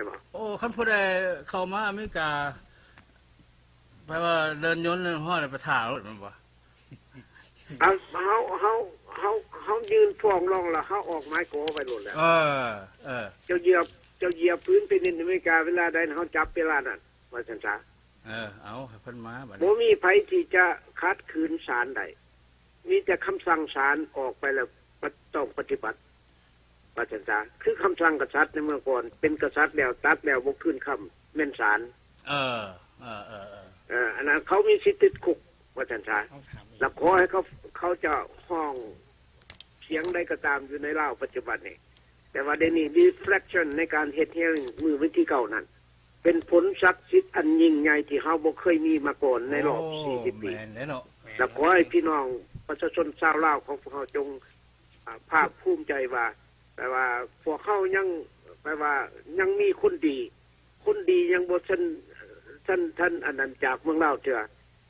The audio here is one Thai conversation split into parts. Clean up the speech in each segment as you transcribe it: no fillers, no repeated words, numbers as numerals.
ช่ไหมโอ้คันผู้ใดเข้ามาอเมริกาแปลว่าเดินยนต์เดินห้อไปถ่ารถมันบ่เขายืนฟ้องร้องแล้วเขาออกไม้โกไปหมดแล้วเจ้าเหยียบพื้นเป็นอเมริกาเวลาใดเขาจับเวลานั้นว่าฉันซะเอาเพิ่นมาบัดนี้บ่มีไผที่จะคัดคืนศาลใดมีแต่คำสั่งศาลออกไปแล้วต้องปฏิบัติว่าฉันซะคือคำสั่งกษัตริย์ในเมื่อก่อนเป็นกษัตริย์แล้วตัดแล้วบ่คืนคำแม่นศาลอันนั้นเขามีสิทธิ์ติดคุกว่าฉันซะแล้วขอให้เขาจะห้องเสียงใดก็ตามอยู่ในลาวปัจจุบันนี้แต่ว่าเดี๋ยวนี้ reflection ในการเฮ็ดเฮียงมือวิธีเก่านั้นเป็นผลศักดิ์สิทธิ์อันยิ่งใหญ่ที่เฮาบ่เคยมีมาก่อนในรอบ40 ปีแล้วขอให้พี่น้องประชาชนชาวลาวของพวกเราจงภาคภูมิใจว่าแต่ว่าพวกเขายังแปลว่ายังมีคนดียังบ่ท่านอันนั้นจากเมืองลาวเถื่อ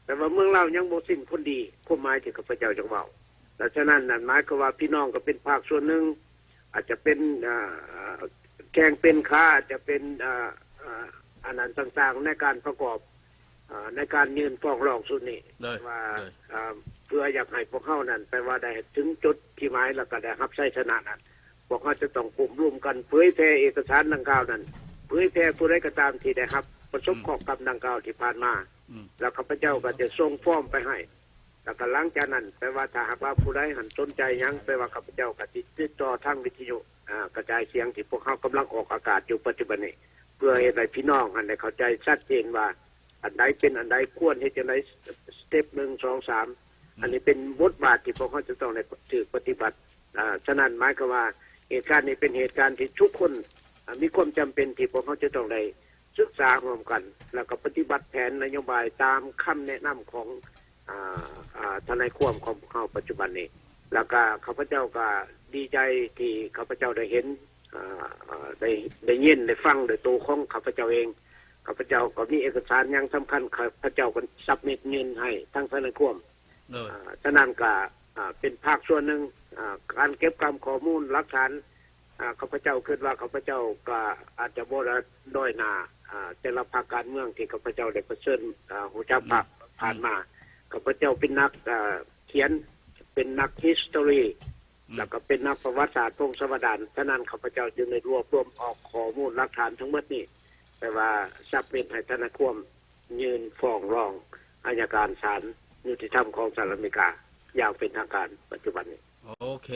แต่ว่าเมืองลาวยังบ่สิ้นคนดีความหมายที่ข้าพเจ้าจะเว้าดังนั้นนั่นหมายความว่าพี่น้องก็เป็นภาคส่วนหนึ่งอาจจะเป็นแข่งเป็นค้าอาจจะเป็นอันนั้นต่างๆในการประกอบในการยืนฟ้องร้องสุดนี้ว่าเพื่ออยากให้พวกเขานั้นแปลว่าได้ถึงจุดที่หมายแล้วก็ได้รับชัยชนะนั้นพวกเขาจะต้องกลุ่มร่วมกันเผยแพร่เอกสารดังกล่าวนั้นเผยแพร่ผู้ใดก็ตามที่ได้รับประสบข้อกรรมดังกล่าวที่ผ่านมาแล้วข้าพเจ้าก็จะส่งฟ้องไปให้แล้วก็หลังจากนั้นแปลว่าถ้าหากว่าผู้ใดหันสนใจยังแปลว่าข้าพเจ้าก็จะติดต่อทางวิทยุกระจายเสียงที่พวกเขากำลังออกอากาศอยู่ปัจจุบันนี้เพื่อให้ได้พี่น้องอันได้เข้าใจชัดเจนว่าอันใดเป็นอันใดควรที่จะได้สเต็ป1 2 3อันนี้เป็นบทบาทที่พวกเขาจะต้องได้ถือปฏิบัติฉะนั้นหมายความว่าเหตุการณ์นี้เป็นเหตุการณ์ที่ทุกคนมีความจำเป็นที่พวกเขาจะต้องได้ศึกษาร่วมกันแล้วก็ปฏิบัติแผนนโยบายตามคำแนะนำของทนายความของเขาปัจจุบันนี้แล้วก็ข้าพเจ้าก็ดีใจที่ข้าพเจ้าได้เห็นได้ยินได้ฟังโดยตัวของข้าพเจ้าเองข้าพเจ้าก็มีเอกสารอย่างสำคัญข้าพเจ้าก็ซับมิตเงินให้ทั้งทนายความฉะนั้นก็เป็นภาคส่วนหนึ่งการเก็บข้อมูลหลักฐานข้าพเจ้าคิดว่าข้าพเจ้าก็อาจจะบ่ได้ด้อยหน้าแต่ละภาคการเมืองที่ข้าพเจ้าได้เผชิญหูจักผ่านมาข้าพเจ้าเป็นนักเขียนเป็นนัก history แล้วก็เป็นนักประวัติศาสตร์พงศาวดารฉะนั้นข้าพเจ้าจึงได้รวบรวมออกข้อมูลหลักฐานทั้งหมดนี้แต่ว่าซับมิตให้ทนายความยืนฟ้องร้องอัยการศาลยุติธรรมของสหรัฐอเมริกาอย่างเป็นทางการปัจจุบันนี้โอเค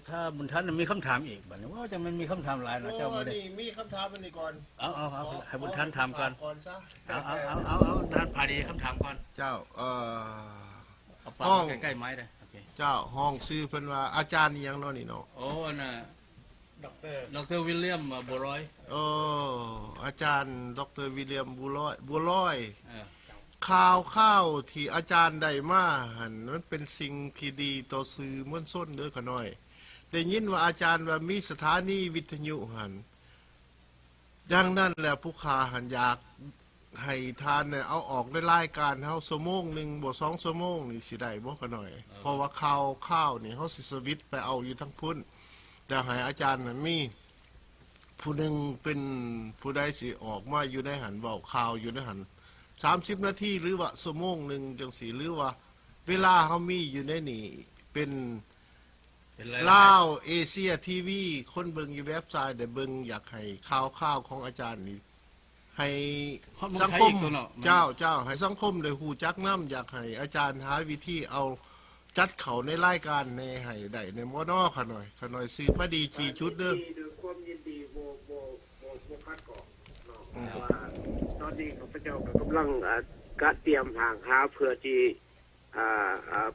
ถ้าบุญทันมีคำถามอีกบัดนี้ว่าจะมันมีคำถามหลายนะเจ้าบ่ได้มีคำถามอันนี้ก่อนเอาให้บุญทันถามก่อนเอาท่านพาดีคำถามก่อนเจ้าห้องใกล้ๆไม้ได้โอเคเจ้าห้องชื่อเพิ่นว่าอาจารย์อีหยังเนาะนี่เนาะโอ้น่ะดร.วิลเลียมบัวลอยอาจารย์ดร.วิลเลียมบัวลอยข่าวที่อาจารย์ได้มาหั่นมันเป็นสิ่งที่ดีต่อสื่อมวลชนเด้อขะน้อยได้ยินว่าอาจารย์ว่ามีสถานีวิทยุหั่นดังนั้นแหละผู้ค้าหั่นอยากให้ทานเนี่ยเอาออกในรายการเฮาชั่วโมงนึงบ่2ชั่วโมงนี่สิได้บ่ขะน้อยเพราะว่าข่าวนี่เฮาสิสวิตช์ไปเอาอยู่ทั้งพุ่นแล้วให้อาจารย์น่ะมีผู้นึงเป็นผู้ใดสิออกมาอยู่ในหันเว้าข่าวอยู่ในหัน30 นาทีหรือว่าชั่วโมงนึงจังซี่หรือว่าเวลาเฮามีอยู่ในนี่เป็นลาวเอเชียทีวีคนเบิ่งอยู่เว็บไซต์ได้เบิ่งอยากให้ข่าวของอาจารย์นี่ให้สังคมเจ้าให้สังคมได้ฮู้จักนำอยากให้อาจารย์หาวิธีเอาจัดเขาในรายการในให้ได้ในมอนอขะหน่อยซื้อพอดีกี่ชุดเด้อความยินดีบ่คัดกรองเนาะตอนนี้ข้าพเจ้าก็กำลังการเตรียมทางหาเพื่อที่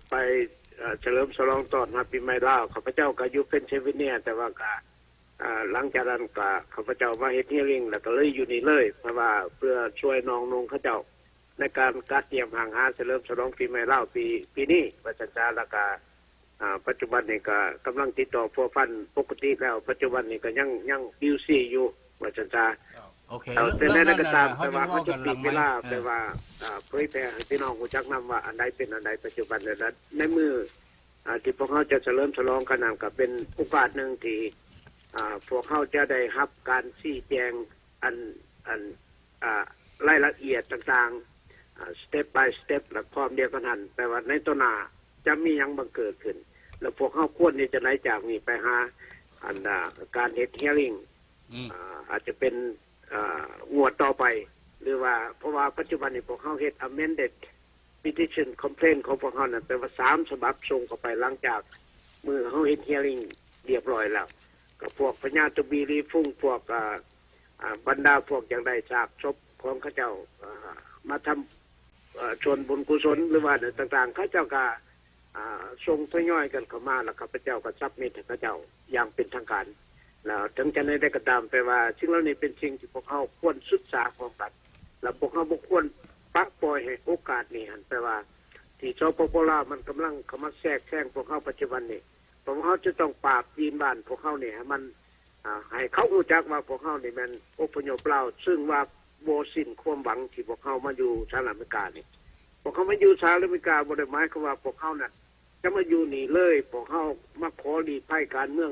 ไปเฉลิมฉลองต้อนรับปีใหม่ลาวข้าพเจ้าก็อยู่เป็นเชฟเนียแต่ว่าก็หลังจากนั้นก็ข้าพเจ้ามาเฮ็ดเฮียริ่งแล้วก็เลยอยู่นี่เลยเพราะว่าเพื่อช่วยน้องนงเขาเจ้าในการเตรียมหางหาเฉลิมฉลองปีใหม่ลาวปีนี้ว่าจังซั่นแล้วก็ปัจจุบันนี้ก็กำลังติดต่อพัวพันปกติแล้วปัจจุบันนี้ก็ยังบิวซี่อยู่ว่าจังซั่นโอเคแต่ในนั้นก็ตามแต่ว่าเขาจะปิดเวลาแต่ว่าเผยแพร่ให้พี่น้องรู้จักนำว่าอันใดเป็นอันใดปัจจุบันนั้นในมือที่พวกเขาจะเฉลิมฉลองกันนั้นก็เป็นโอกาสนึงที่พวกเขาจะได้รับการชี้แจง อันอันรายละเอียดต่างๆstep by step และพร้อมเดียวกันหันแปลว่าในตัวหน้าจะมีหยังบังเกิดขึ้นแล้วพวกเฮาควรที่จะไหลจากนี้ไปหาอันการเฮ็ด hearing อาจจะเป็นงวดต่อไปหรือว่าเพราะว่าปัจจุบันนี้พวกเฮาเฮ็ด amended petition complaint ของพวกเฮานั่นแปลว่า3ฉบับส่งเข้าไปหลังจากมือเฮาเฮ็ด hearing เรียบร้อยแล้วก็พวกพญาตบีรีฟุ้งพวกบรรดาพวกอย่างใดซากศพของเขาเจ้ามาทำชวนบุญกุศลหรือว่าต่างๆเขาเจ้าก็ส่งทยอยกันเข้ามาแล้วข้าพเจ้าก็ซับมิตให้เขาเจ้าอย่างเป็นทางการแล้วถึงจะได้ก็ตามไปว่าสิ่งเหล่านี้เป็นสิ่งที่พวกเขาควรศึกษาของกันแล้วพวกเขาบ่ควรปะปล่อยให้โอกาสนี้หันไปว่าที่สปป.ลาวมันกำลังเข้ามาแทรกแซงพวกเขาปัจจุบันนี้พวกเขาจะต้องปราบจีนบ้านพวกเขาเนี่ยมันให้เขารู้จักว่าพวกเขานี่มันอพยพลาวซึ่งว่าโบสิ้นความหวังที่พวกเขามาอยู่สหรัฐอเมริกานี่พวกเขามาอยู่สหรัฐอเมริกาบ่ได้หมายความว่าพวกเขาน่ะจะมาอยู่นี่เลยพวกเขามาขอหลีกภัยการเมือง